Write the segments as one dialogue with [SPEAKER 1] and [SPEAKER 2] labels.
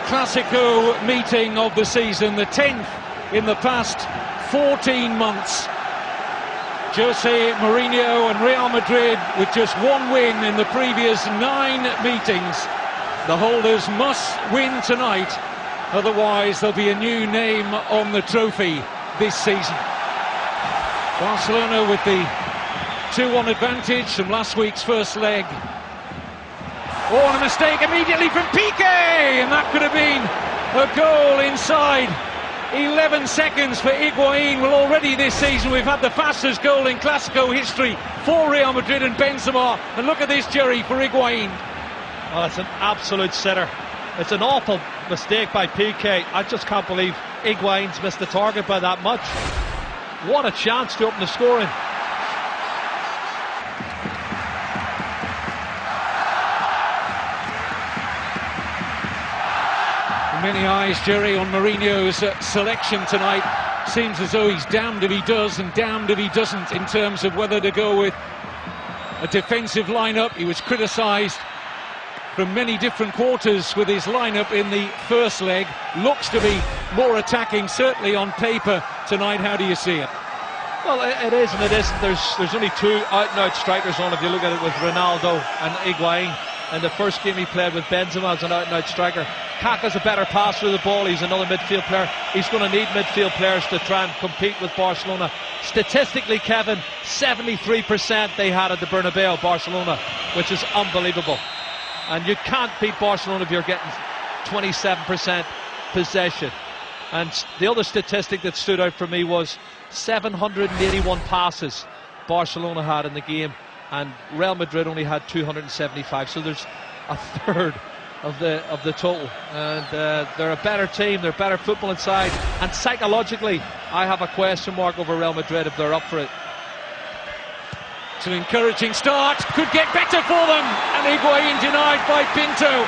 [SPEAKER 1] Clasico meeting of the season, the 10th in the past 14 months. Jose Mourinho and Real Madrid with just one win in the previous 9 meetings. The holders must win tonight, otherwise there'll be a new name on the trophy this season. Barcelona with the 2-1 advantage from last week's first leg. Oh, and a mistake immediately from Piqué, and that could have been a goal inside 11 seconds for Higuain. Well, already this season we've had the fastest goal in Clasico history for Real Madrid and Benzema. And look at this, Jerry, for Higuain.
[SPEAKER 2] Oh, it's an absolute sitter. It's an awful mistake by Piqué. I just can't believe Higuain's missed the target by that much. What a chance to open the scoring.
[SPEAKER 1] Many eyes, Jerry, on Mourinho's selection tonight. Seems as though he's damned if he does and damned if he doesn't in terms of whether to go with a defensive lineup. He was criticised from many different quarters with his lineup in the first leg. Looks to be more attacking, certainly on paper tonight. How do you see it?
[SPEAKER 2] Well, it is and it isn't. There's only 2 out-and-out strikers on, if you look at it, with Ronaldo and Higuain. In the first game he played with Benzema as an out-and-out striker. Kaká's a better passer of the ball. He's another midfield player. He's going to need midfield players to try and compete with Barcelona. Statistically, Kevin, 73% they had at the Bernabeu, Barcelona, which is unbelievable. And you can't beat Barcelona if you're getting 27% possession. And the other statistic that stood out for me was 781 passes Barcelona had in the game, and Real Madrid only had 275, so there's a third of the total. And they're a better team, they're better football inside, and psychologically I have a question mark over Real Madrid if they're up for it.
[SPEAKER 1] It's an encouraging start, could get better for them, and Higuain denied by Pinto.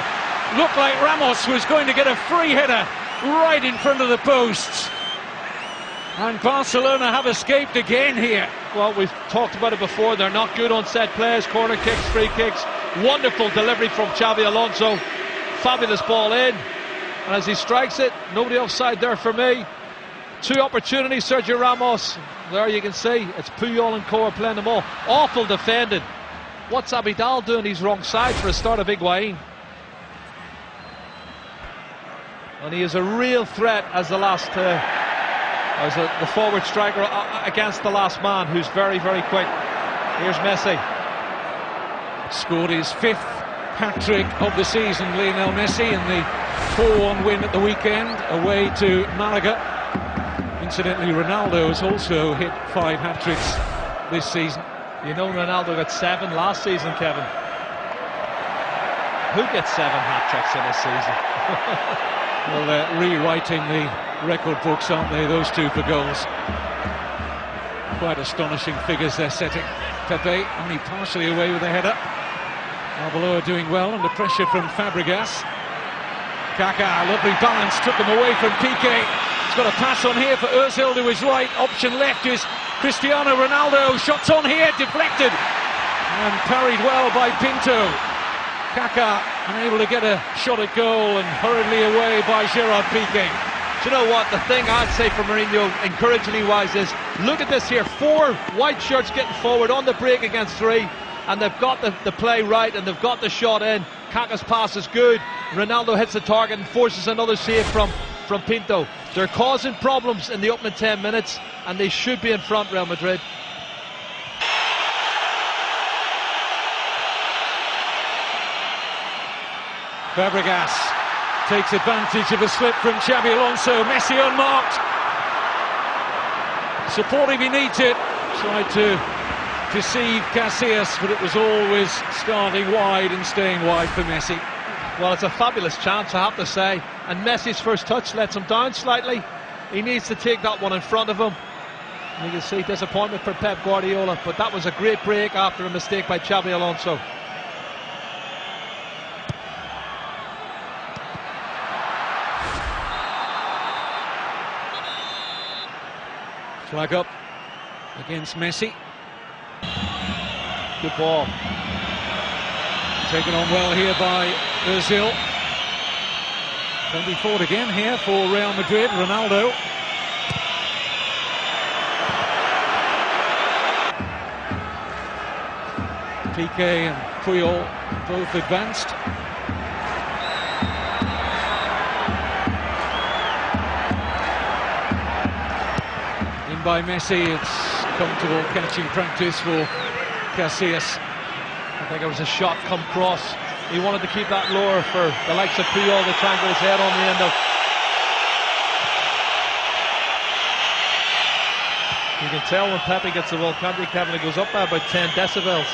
[SPEAKER 1] Looked like Ramos was going to get a free header right in front of the posts. And Barcelona have escaped again here.
[SPEAKER 2] Well, we've talked about it before. They're not good on set plays, corner kicks, free kicks. Wonderful delivery from Xabi Alonso. Fabulous ball in. And as he strikes it, nobody offside there for me. 2 opportunities, Sergio Ramos. There you can see, it's Puyol and Co are playing them all. Awful defending. What's Abidal doing? He's wrong side for a start of Higuain. And he is a real threat as the last... as the forward striker against the last man, who's very, very quick. Here's Messi.
[SPEAKER 1] Scored his 5th hat-trick of the season, Lionel Messi, in the 4-1 win at the weekend away to Malaga. Incidentally, Ronaldo has also hit 5 hat-tricks this season.
[SPEAKER 2] You know, Ronaldo got 7 last season, Kevin. Who gets 7 hat-tricks in a season?
[SPEAKER 1] Well, they're rewriting the record books, aren't they, those 2 for goals? Quite astonishing figures they're setting. Pepe only partially away with a header. Arbeloa doing well under pressure from Fabregas. Kaká, lovely balance, took them away from Piqué. He's got a pass on here for Ozil to his right. Option left is Cristiano Ronaldo. Shots on here, deflected and parried well by Pinto. Kaká unable to get a shot at goal and hurriedly away by Gerard Piqué.
[SPEAKER 2] Do you know what? The thing I'd say for Mourinho, encouragingly wise, is look at this here. 4 white shirts getting forward on the break against 3, and they've got the play right and they've got the shot in. Kaká's pass is good. Ronaldo hits the target and forces another save from Pinto. They're causing problems in the opening 10 minutes, and they should be in front, Real Madrid.
[SPEAKER 1] Fabregas takes advantage of a slip from Xabi Alonso. Messi unmarked. Support if he needs it. Tried to deceive Casillas, but it was always starting wide and staying wide for Messi.
[SPEAKER 2] Well, it's a fabulous chance, I have to say. And Messi's first touch lets him down slightly. He needs to take that one in front of him. And you can see disappointment for Pep Guardiola, but that was a great break after a mistake by Xabi Alonso.
[SPEAKER 1] Flag up against Messi.
[SPEAKER 2] Good ball.
[SPEAKER 1] Taken on well here by Ozil. Can be fought again here for Real Madrid. Ronaldo. Piqué and Puyol both advanced. In by Messi, it's comfortable catching practice for Casillas.
[SPEAKER 2] I think it was a shot come cross. He wanted to keep that lower for the likes of Puyol to try and get his head on the end of. You can tell when Pepe gets the ball, can't you, Kevin? It goes up by about 10 decibels.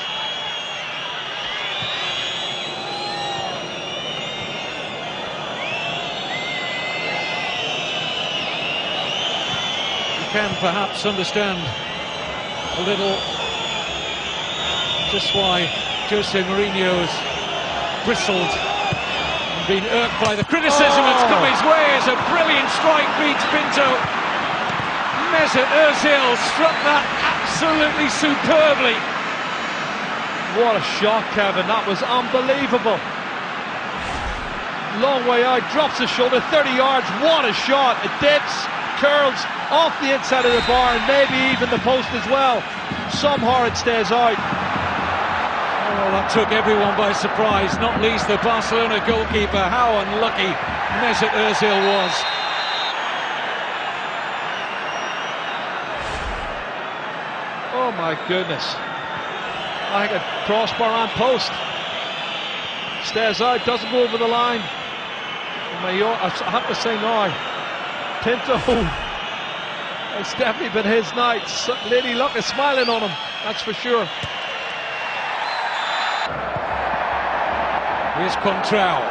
[SPEAKER 1] Can perhaps understand a little just why Jose Mourinho has bristled and been irked by the criticism that's come his way as a brilliant strike beats Pinto. Mesut Ozil struck that absolutely superbly.
[SPEAKER 2] What a shot, Kevin. That was unbelievable. Long way out, drops his shoulder, 30 yards. What a shot. It dips, curls off the inside of the bar and maybe even the post as well. Somehow it stays out.
[SPEAKER 1] Oh, that took everyone by surprise, not least the Barcelona goalkeeper. How unlucky Mesut Ozil was.
[SPEAKER 2] Oh my goodness. I think a crossbar and post. Stays out, doesn't go over the line. I have to say now, Pinto, it's definitely been his night. Lady Luck is smiling on him, that's for sure.
[SPEAKER 1] Here's Contrao.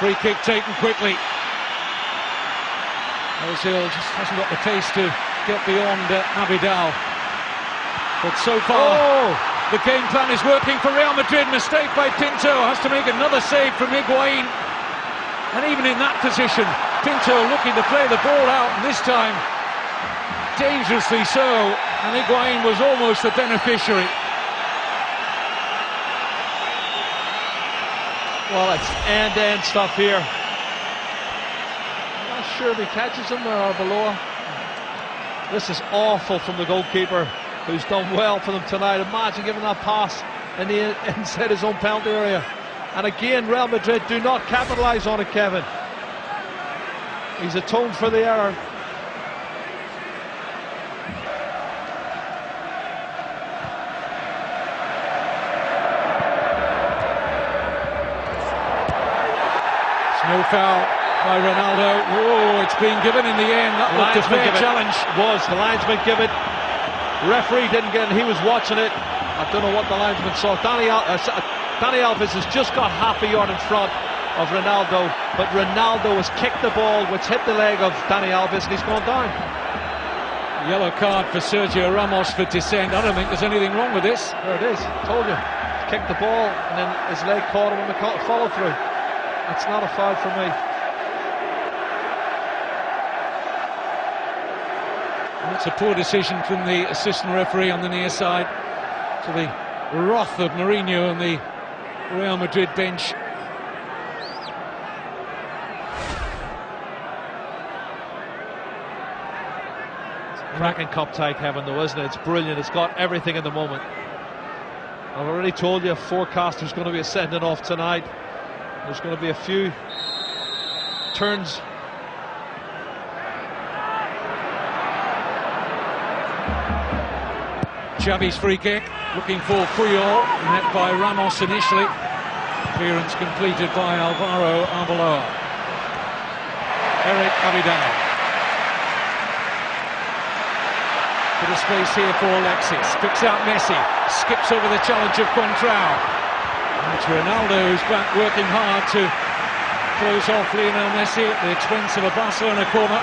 [SPEAKER 1] Free kick taken quickly. Ozil just hasn't got the pace to get beyond Abidal. But so far, the game plan is working for Real Madrid. Mistake by Pinto, has to make another save from Higuain. And even in that position, Pinto looking to play the ball out, and this time dangerously so, and Higuain was almost the beneficiary.
[SPEAKER 2] Well, it's end-to-end stuff here. I'm not sure if he catches him or below. This is awful from the goalkeeper, who's done well for them tonight. Imagine giving that pass in the inside his own penalty area. And again, Real Madrid do not capitalise on it, Kevin. He's atoned for the error.
[SPEAKER 1] No foul by Ronaldo. Oh, it's been given in the end. That looked a fair challenge.
[SPEAKER 2] The linesman give it. Referee didn't get it. He was watching it. I don't know what the linesman saw. Dani Alves has just got half a yard in front of Ronaldo, but Ronaldo has kicked the ball, which hit the leg of Dani Alves, and he's gone down.
[SPEAKER 1] Yellow card for Sergio Ramos for dissent. I don't think there's anything wrong with this.
[SPEAKER 2] There it is. Told you. Kicked the ball, and then his leg caught him on the follow through. That's not a foul for me.
[SPEAKER 1] That's a poor decision from the assistant referee on the near side, to the wrath of Mourinho and the Real Madrid bench.
[SPEAKER 2] Cracking cup tie, Kevin, though, isn't it? It's brilliant. It's got everything in the moment. I've already told you, forecast there's going to be a sending off tonight. There's going to be a few turns.
[SPEAKER 1] Xavi's free kick, looking for Puyol, met by Ramos initially. Clearance completed by Alvaro Arbeloa. Eric Abidal. Bit of space here for Alexis. Picks out Messi. Skips over the challenge of Contrao. It's Ronaldo who's back working hard to close off Lionel Messi at the expense of a Barcelona corner.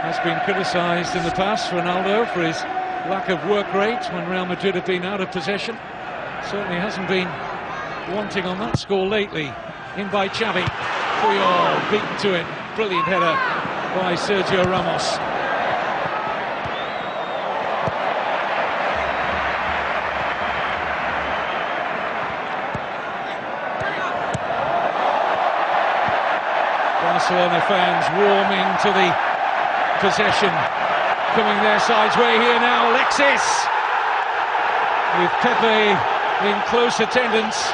[SPEAKER 1] Has been criticised in the past, Ronaldo, for his lack of work rate when Real Madrid have been out of possession. Certainly hasn't been wanting on that score lately. In by Xavi. Puyol beaten to it. Brilliant header by Sergio Ramos. Barcelona fans warming to the possession, coming their side's way here now. Alexis, with Pepe in close attendance.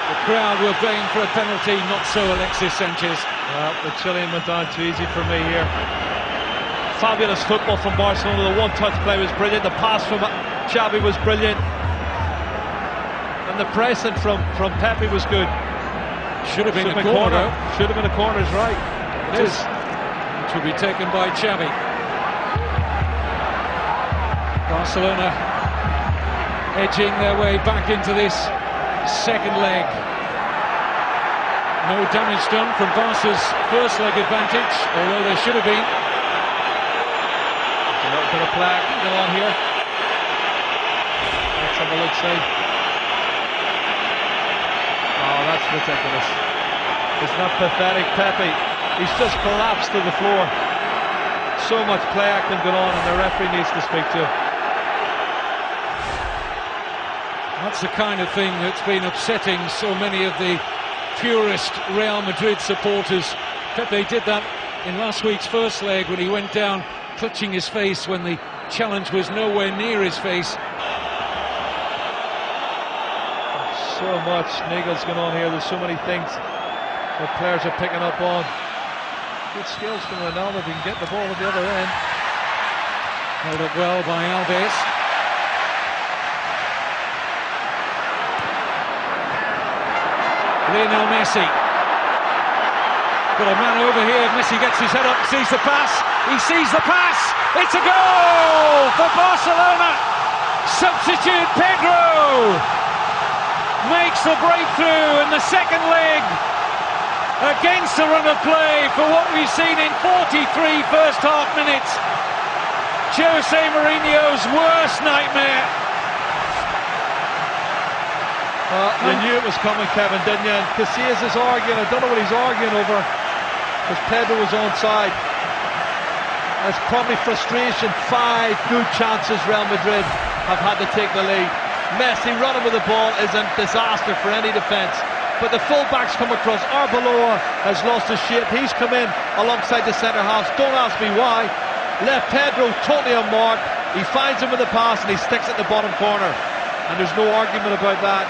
[SPEAKER 1] The crowd were baying for a penalty, not so Alexis Sanchez.
[SPEAKER 2] Well, the Chilean went down too easy for me here. Fabulous football from Barcelona. The one-touch play was brilliant. The pass from Xavi was brilliant. And the pressing from Pepe was good.
[SPEAKER 1] Should have been a corner.
[SPEAKER 2] Should have been a corner, is right.
[SPEAKER 1] It is. Which will be taken by Xavi. Barcelona edging their way back into this second leg. No damage done from Barca's first leg advantage, although there should have been.
[SPEAKER 2] A little bit of play going on here. Let's have a look, see. Oh, that's ridiculous. Isn't that pathetic? Pepe, he's just collapsed to the floor. So much play acting going on, and the referee needs to speak to him.
[SPEAKER 1] That's the kind of thing that's been upsetting so many of the purist Real Madrid supporters. Pepe did that in last week's first leg when he went down clutching his face when the challenge was nowhere near his face.
[SPEAKER 2] So much niggles going on here. There's so many things that players are picking up on. Good skills from Ronaldo if he can get the ball at the other end.
[SPEAKER 1] Held up well by Alves. Lionel Messi. Got a man over here. Messi gets his head up, sees the pass. He sees the pass. It's a goal for Barcelona. Substitute Pedro makes the breakthrough in the second leg against the run of play for what we've seen in 43 first half minutes. Jose Mourinho's worst nightmare.
[SPEAKER 2] You knew it was coming, Kevin, didn't you? And Casillas is arguing. I don't know what he's arguing over, because Pedro was onside. That's probably frustration. 5 good chances Real Madrid have had to take the lead. Messi running with the ball is a disaster for any defence. But the full-backs come across. Arbeloa has lost his shape. He's come in alongside the centre-halves. Don't ask me why. Left Pedro totally unmarked. He finds him with the pass and he sticks at the bottom corner. And there's no argument about that.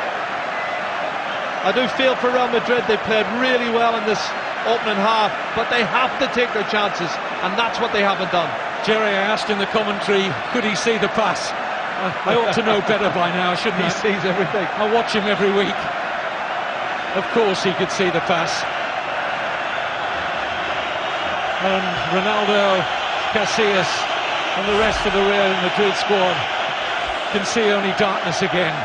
[SPEAKER 2] I do feel for Real Madrid. They played really well in this opening half, but they have to take their chances, and that's what they haven't done.
[SPEAKER 1] Jerry, I asked in the commentary, could he see the pass? I ought to know better by now, shouldn't I?
[SPEAKER 2] He sees everything.
[SPEAKER 1] I watch him every week. Of course he could see the pass. And Ronaldo, Casillas and the rest of the Real Madrid squad can see only darkness again.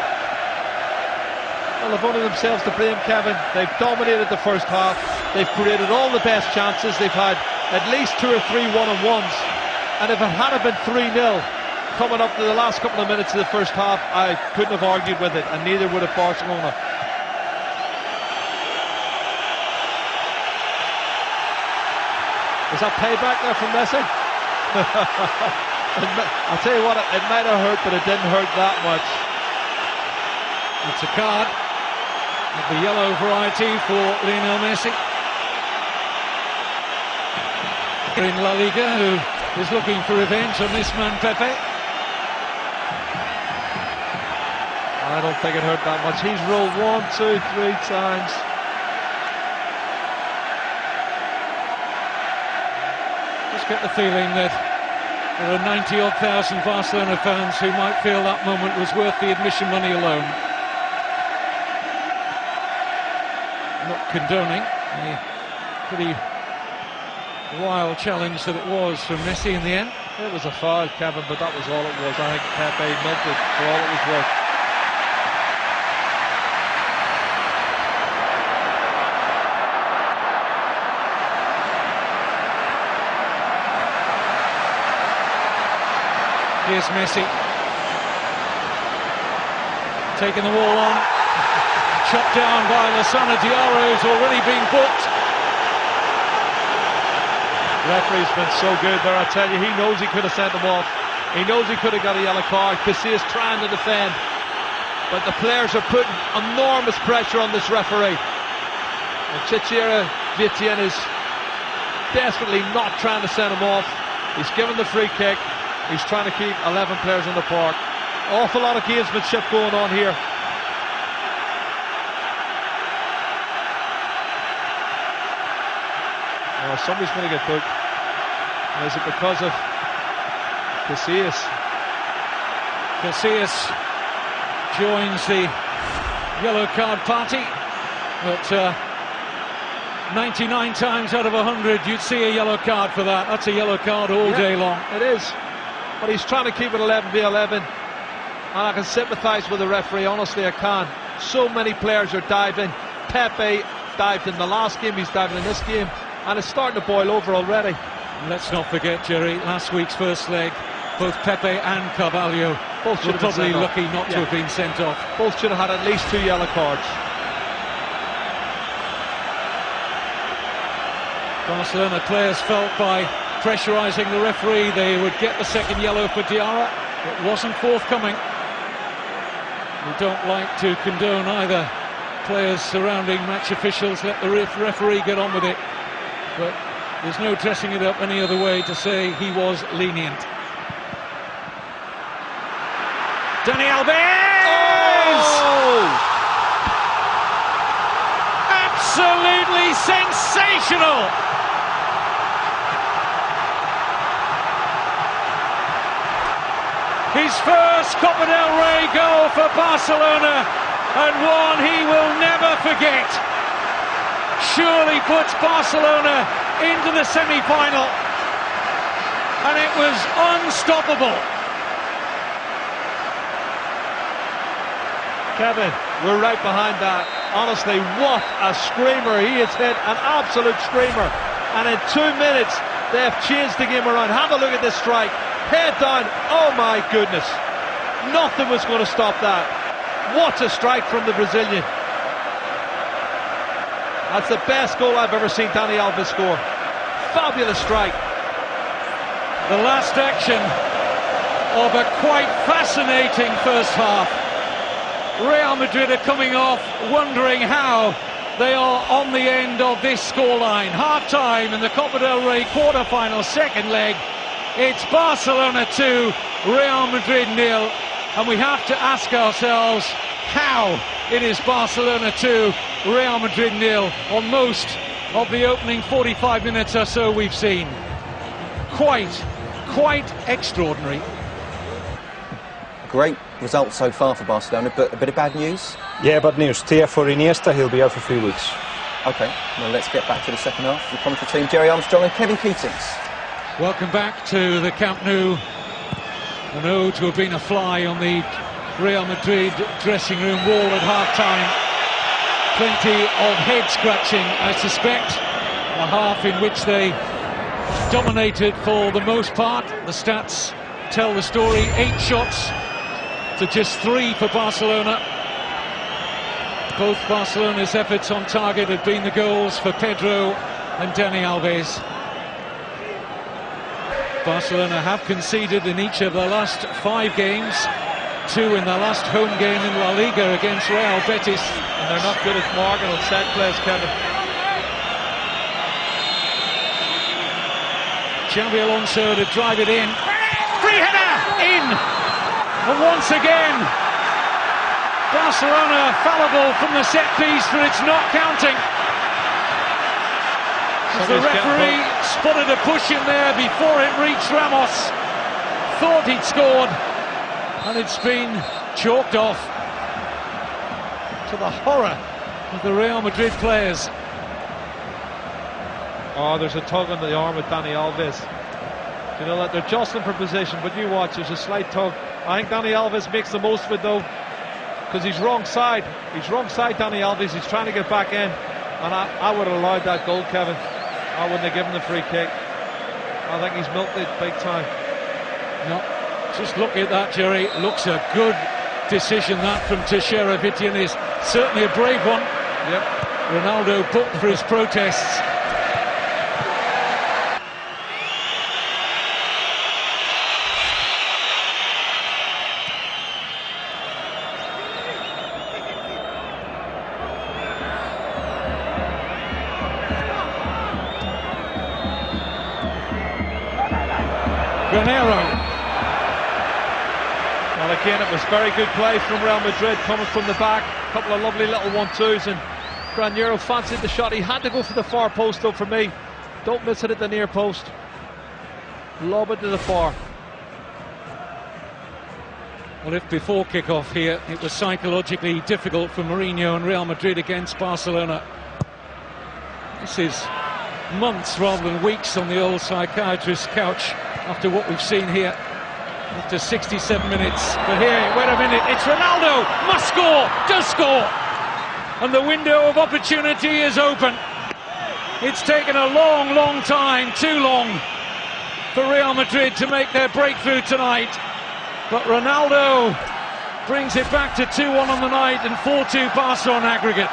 [SPEAKER 2] Well, they've only themselves to blame, Kevin. They've dominated the first half. They've created all the best chances. They've had at least 2 or 3 one-on-ones. And if it had been 3-0 coming up to the last couple of minutes of the first half, I couldn't have argued with it, and neither would have Barcelona. Is that payback there from Messi? I'll tell you what, it might have hurt, but it didn't hurt that much.
[SPEAKER 1] It's a card of the yellow variety for Lionel Messi. In La Liga, who is looking for revenge on this man Pepe.
[SPEAKER 2] I don't think it hurt that much. He's rolled 1, 2, 3 times.
[SPEAKER 1] Just get the feeling that there are 90-odd thousand Barcelona fans who might feel that moment was worth the admission money alone. Not condoning the pretty wild challenge that it was from Messi in the end.
[SPEAKER 2] It was a foul, Kevin, but that was all it was. I think Pepe milked it for all it was worth.
[SPEAKER 1] Here's Messi, taking the ball on, chopped down by Lozano. Diarra, who's already been booked.
[SPEAKER 2] Referee's been so good there, I tell you. He knows he could have sent him off. He knows he could have got a yellow card. Casillas trying to defend, but the players are putting enormous pressure on this referee. And Chichira Vietiane is desperately not trying to send him off. He's given the free kick. He's trying to keep 11 players in the park. Awful lot of gamesmanship going on here. Oh, somebody's going to get booked. And is it because of Casillas?
[SPEAKER 1] Casillas joins the yellow card party, but 99 times out of 100 you'd see a yellow card for that. That's a yellow card all day long.
[SPEAKER 2] It is, but he's trying to keep it 11v11, and I can sympathise with the referee, honestly I can. So many players are diving. Pepe dived in the last game, he's diving in this game, and it's starting to boil over already.
[SPEAKER 1] Let's not forget, Jerry, last week's first leg, both Pepe and Carvalho
[SPEAKER 2] both
[SPEAKER 1] were probably lucky not to have been sent off.
[SPEAKER 2] Both should have had at least 2 yellow cards.
[SPEAKER 1] Barcelona players felt by pressurising the referee they would get the second yellow for Diarra. It wasn't forthcoming. We don't like to condone either players surrounding match officials. Let the referee get on with it. But there's no dressing it up any other way to say he was lenient. Dani Alves!
[SPEAKER 2] Oh!
[SPEAKER 1] Absolutely sensational! His first Copa del Rey goal for Barcelona, and one he will never forget. Surely puts Barcelona into the semi-final, and it was unstoppable.
[SPEAKER 2] Kevin, we're right behind that. Honestly, what a screamer. He has hit an absolute screamer, and in 2 minutes they've changed the game around. Have a look at this strike. Head down, oh my goodness. Nothing was going to stop that. What a strike from the Brazilian. That's the best goal I've ever seen Dani Alves score. Fabulous strike.
[SPEAKER 1] The last action of a quite fascinating first half. Real Madrid are coming off wondering how they are on the end of this scoreline. Half-time in the Copa del Rey quarter-final second leg. It's Barcelona 2, Real Madrid 0, and we have to ask ourselves how it is Barcelona 2, Real Madrid 0 on most of the opening 45 minutes or so we've seen. Quite extraordinary.
[SPEAKER 3] Great result so far for Barcelona, but a bit of bad news?
[SPEAKER 4] Yeah, bad news. Tia for Iniesta, he'll be out for 3 weeks.
[SPEAKER 3] OK, well, let's get back to the second half. The commentary team, Jerry Armstrong and Kevin Keatings.
[SPEAKER 1] Welcome back to the Camp Nou. An ode to have been a fly on the Real Madrid dressing room wall at half-time. Plenty of head-scratching, I suspect. A half in which they dominated for the most part. The stats tell the story. 8 shots to just 3 for Barcelona. Both Barcelona's efforts on target had been the goals for Pedro and Dani Alves. Barcelona have conceded in each of their last 5 games, 2 in their last home game in La Liga against Real Betis.
[SPEAKER 2] And they're not good at marking on set plays, Kevin.
[SPEAKER 1] Xabi Alonso to drive it in. Free header in! And once again, Barcelona fallible from the set piece, but it's not counting. The referee spotted a push in there before it reached Ramos. Thought he'd scored, and it's been chalked off, to the horror of the Real Madrid players.
[SPEAKER 2] Oh, there's a tug on the arm with Dani Alves. You know that they're jostling for position, but you watch, there's a slight tug. I think Dani Alves makes the most of it though, because he's wrong side. He's wrong side, Dani Alves. He's trying to get back in, and I would have allowed that goal, Kevin. I wouldn't have given the free kick. I think he's milked it big time.
[SPEAKER 1] No, just look at that, Jerry. Looks a good decision that from Chichira Vietiane. Is certainly a brave one.
[SPEAKER 2] Yep.
[SPEAKER 1] Ronaldo booked for his protests. Granero.
[SPEAKER 2] Well, again, it was very good play from Real Madrid coming from the back. A couple of lovely little 1-2s, and Granero fancied the shot. He had to go for the far post, though, for me. Don't miss it at the near post. Lob it to the far.
[SPEAKER 1] Well, if before kick-off here it was psychologically difficult for Mourinho and Real Madrid against Barcelona, this is months rather than weeks on the old psychiatrist's couch after what we've seen here after 67 minutes. But here, wait a minute, it's Ronaldo, must score, does score, and the window of opportunity is open. It's taken a long, long time, too long, for Real Madrid to make their breakthrough tonight. But Ronaldo brings it back to 2-1 on the night and 4-2 Barca on aggregate.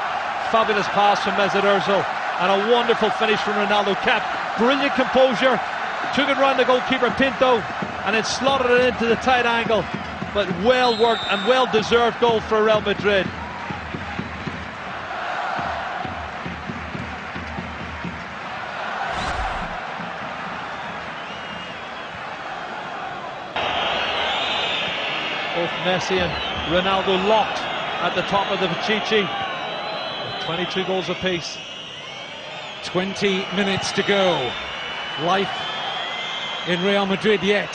[SPEAKER 2] Fabulous pass from Mesut Ozil and a wonderful finish from Ronaldo. Kept brilliant composure, took it round the goalkeeper Pinto and then slotted it into the tight angle. But well worked and well deserved goal for Real Madrid. Both Messi and Ronaldo locked at the top of the Pichichi. 22 goals apiece.
[SPEAKER 1] 20 minutes to go. Life in Real Madrid yet.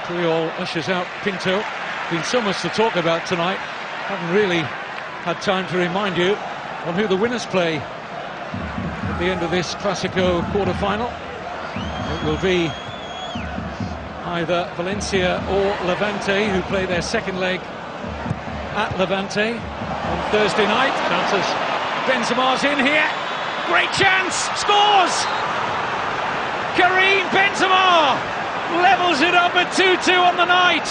[SPEAKER 1] Puyol ushers out Pinto. Been so much to talk about tonight. Haven't really had time to remind you of who the winners play at the end of this Clasico quarter-final. It will be either Valencia or Levante, who play their second leg at Levante on Thursday night.
[SPEAKER 2] Chances.
[SPEAKER 1] Benzema's in here. Great chance. Scores! Karim Benzema levels it up at 2-2 on the night.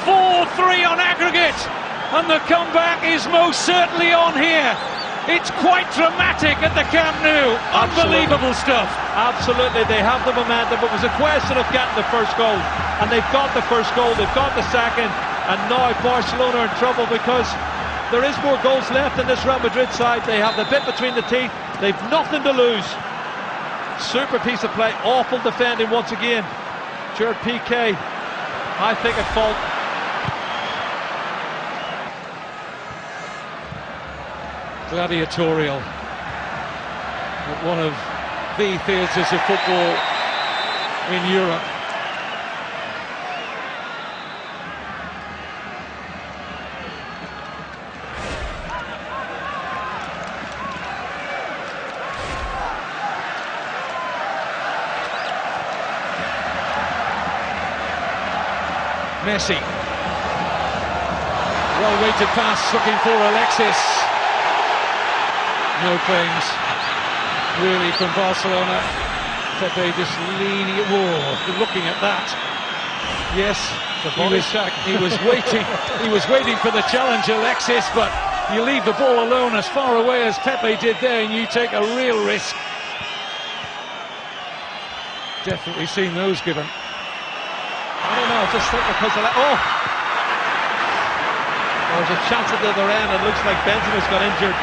[SPEAKER 1] 4-3 on aggregate. And the comeback is most certainly on here. It's quite dramatic at the Camp Nou. Unbelievable stuff.
[SPEAKER 2] Absolutely, they have the momentum. It was a question of getting the first goal, and they've got the first goal, they've got the second, and now Barcelona are in trouble because there is more goals left in this Real Madrid side. They have the bit between the teeth, they've nothing to lose. Super piece of play, awful defending once again. Gerard Piqué, I think at fault.
[SPEAKER 1] Gladiatorial at one of the theatres of football in Europe. Messi, well-weighted pass looking for Alexis. No claims really from Barcelona. Pepe just leaning, whoa, looking at that. Yes, he was waiting. He was waiting for the challenge, Alexis, but you leave the ball alone as far away as Pepe did there, and you take a real risk. Definitely seen those given.
[SPEAKER 2] I don't know, I just think because of that. Oh! There's a chance at the other end. It looks like Benzema's got injured.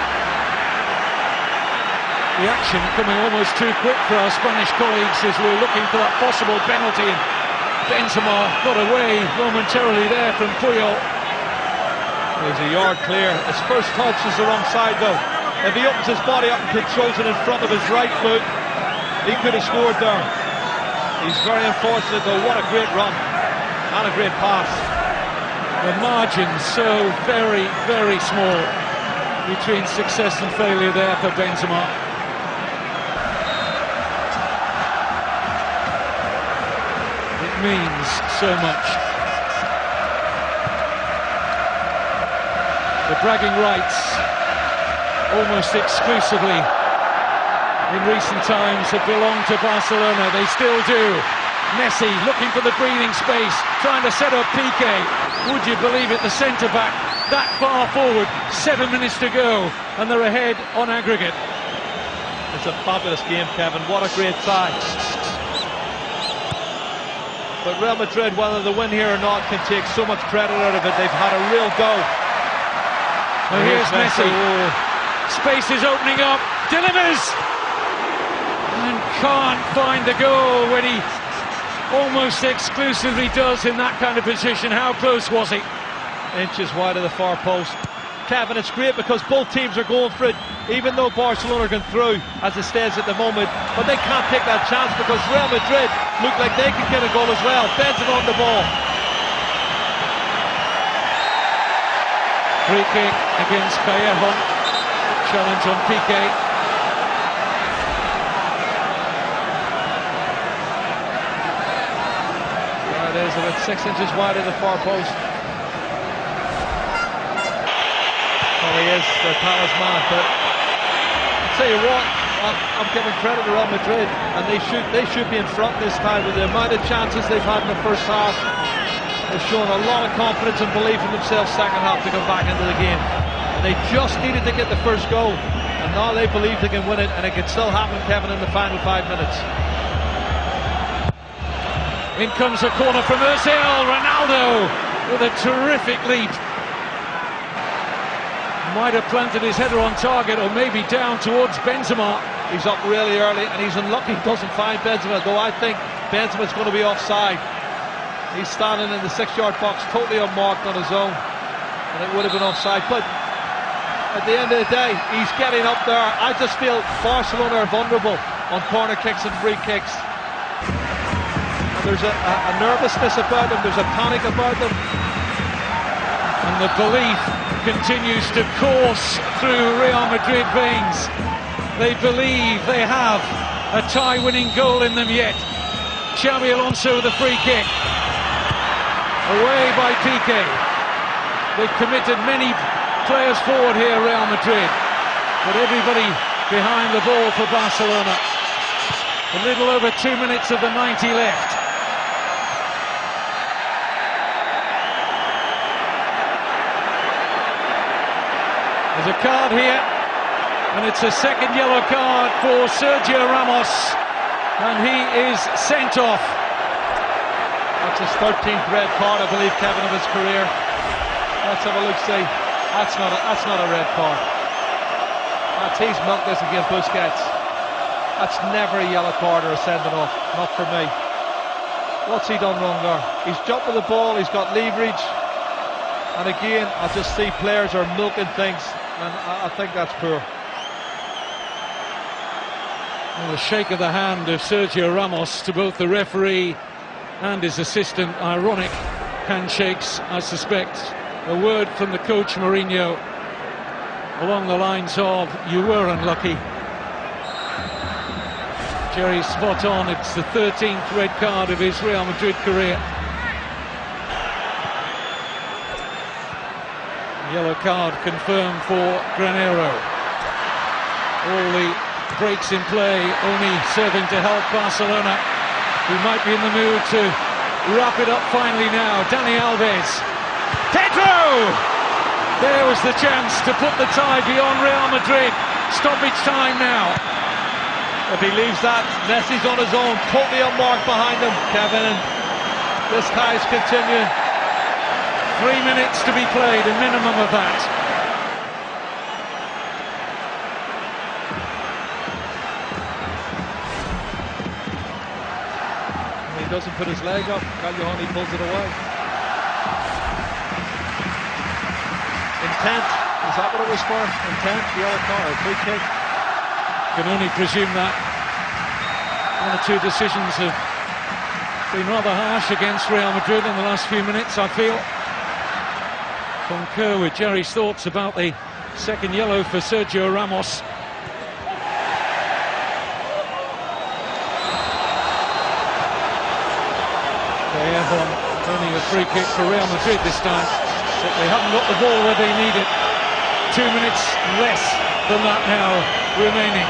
[SPEAKER 1] The action coming almost too quick for our Spanish colleagues as we're looking for that possible penalty. Benzema got away momentarily there from Puyol.
[SPEAKER 2] He's a yard clear. His first touch is the wrong side though. If he opens his body up and controls it in front of his right foot, he could have scored there. He's very unfortunate though. What a great run and a great pass.
[SPEAKER 1] The margin's so very, very small between success and failure there for Benzema. Means so much. The bragging rights almost exclusively in recent times have belonged to Barcelona. They still do. Messi looking for the breathing space, trying to set up Piqué. Would you believe it, the centre-back that far forward, 7 minutes to go, and they're ahead on aggregate.
[SPEAKER 2] It's a fabulous game, Kevin. What a great side. But Real Madrid, whether they win here or not, can take so much credit out of it. They've had a real go.
[SPEAKER 1] Well, here's Messi. Space is opening up. Delivers. And can't find the goal when he almost exclusively does in that kind of position. How close was he?
[SPEAKER 2] Inches wide of the far post. Kevin, it's great because both teams are going for it, even though Barcelona are going through as it stands at the moment, but they can't take that chance because Real Madrid look like they could get a goal as well. Benzema on the ball.
[SPEAKER 1] Free kick against Callejon. Challenge on Piqué.
[SPEAKER 2] There it is, about 6 inches wide of the far post. Well, he is the talisman, but I'll tell you what, I'm giving credit to Real Madrid, and they should be in front this time with the amount of chances they've had in the first half. They've shown a lot of confidence and belief in themselves second half to come back into the game. And they just needed to get the first goal, and now they believe they can win it, and it can still happen, Kevin, in the final 5 minutes.
[SPEAKER 1] In comes a corner from Ozil. Ronaldo with a terrific leap. Might have planted his header on target, or maybe down towards Benzema.
[SPEAKER 2] He's up really early, and he's unlucky he doesn't find Benzema, though I think Benzema's going to be offside. He's standing in the 6-yard box, totally unmarked on his own, and it would have been offside. But at the end of the day, he's getting up there. I just feel Barcelona are vulnerable on corner kicks and free kicks. And there's a nervousness about them, there's a panic about them.
[SPEAKER 1] And the belief continues to course through Real Madrid veins. They believe they have a tie-winning goal in them yet. Xabi Alonso with a free kick. Away by Piqué. They've committed many players forward here, Real Madrid, but everybody behind the ball for Barcelona. A little over 2 minutes of the 90 left. There's a card here, and it's a second yellow card for Sergio Ramos, and he is sent off.
[SPEAKER 2] That's his 13th red card, I believe, Kevin, of his career. Let's have a look, see. That's not a red card. He's milked this against Busquets. That's never a yellow card or a sending off, not for me. What's he done wrong there? He's jumped with the ball, he's got leverage, and again, I just see players are milking things, and I think that's poor.
[SPEAKER 1] Well, a shake of the hand of Sergio Ramos to both the referee and his assistant. Ironic handshakes, I suspect. A word from the coach Mourinho along the lines of, you were unlucky. Jerry's spot on. It's the 13th red card of his Real Madrid career. Yellow card confirmed for Granero. All the breaks in play only serving to help Barcelona, who might be in the mood to wrap it up finally now. Dani Alves. Pedro! There was the chance to put the tie beyond Real Madrid. Stoppage time now.
[SPEAKER 2] If he leaves that, Messi's on his own, totally unmarked behind him, Kevin, and this tie is continuing.
[SPEAKER 1] 3 minutes to be played, a minimum of that.
[SPEAKER 2] He doesn't put his leg up, Callejon, he pulls it away. Intent, is that what it was for? Intent, yellow card, free kick.
[SPEAKER 1] Can only presume that. One or two decisions have been rather harsh against Real Madrid in the last few minutes, I feel. Concur with Jerry's thoughts about the second yellow for Sergio Ramos. Callejon earning a free kick for Real Madrid this time. But they haven't got the ball where they need it. 2 minutes less than that now remaining.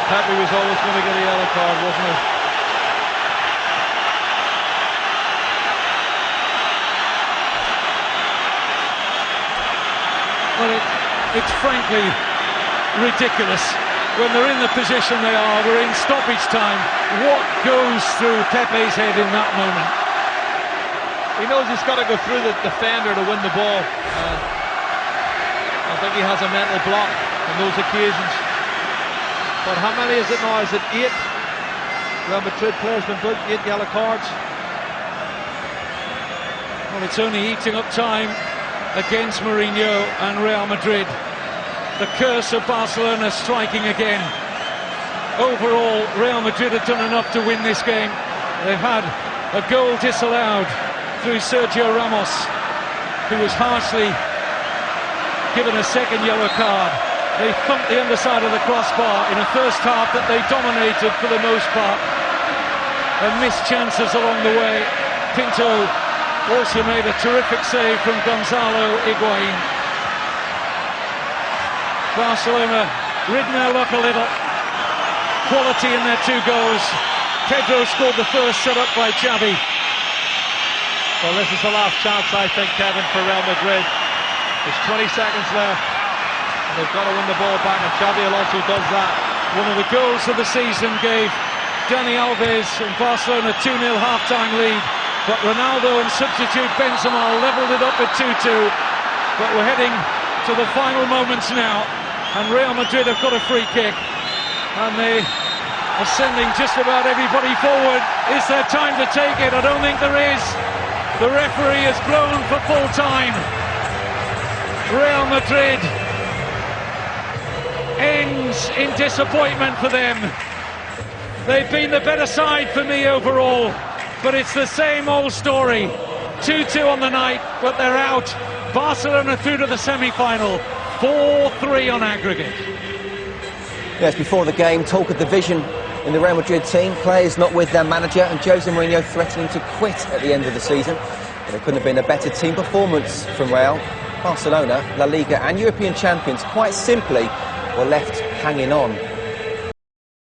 [SPEAKER 2] Pepe was always going to get a yellow card, wasn't he?
[SPEAKER 1] Well, it's frankly ridiculous. When they're in the position they are, we're in stoppage time. What goes through Pepe's head in that moment?
[SPEAKER 2] He knows he's got to go through the defender to win the ball. I think he has a mental block on those occasions. But how many is it now? Is it 8? Real Madrid players been booked, 8 yellow cards.
[SPEAKER 1] Well, it's only eating up time against Mourinho and Real Madrid. The curse of Barcelona striking again. Overall, Real Madrid have done enough to win this game. They've had a goal disallowed through Sergio Ramos, who was harshly given a second yellow card. They thumped the underside of the crossbar in a first half that they dominated for the most part, and missed chances along the way. Pinto also made a terrific save from Gonzalo Higuain. Barcelona ridden their luck a little. Quality in their 2 goals. Pedro scored the first, set up by Xavi.
[SPEAKER 2] Well, this is the last chance, I think, Kevin, for Real Madrid. There's 20 seconds left. They've got to win the ball back, and Xavi Alonso does that.
[SPEAKER 1] One of the goals of the season gave Dani Alves and Barcelona 2-0 half-time lead, but Ronaldo and substitute Benzema levelled it up at 2-2. But we're heading to the final moments now, and Real Madrid have got a free kick, and they are sending just about everybody forward. Is there time to take it? I don't think there is. The referee has blown for full time. Real Madrid ends in disappointment for them. They've been the better side for me overall, but it's the same old story. 2-2 on the night, but they're out. Barcelona through to the semi-final, 4-3 on aggregate.
[SPEAKER 3] Yes, before the game, talk of division in the Real Madrid team. Players not with their manager, and Jose Mourinho threatening to quit at the end of the season. But there couldn't have been a better team performance from Real. Barcelona, La Liga and European champions, quite simply, were left hanging on.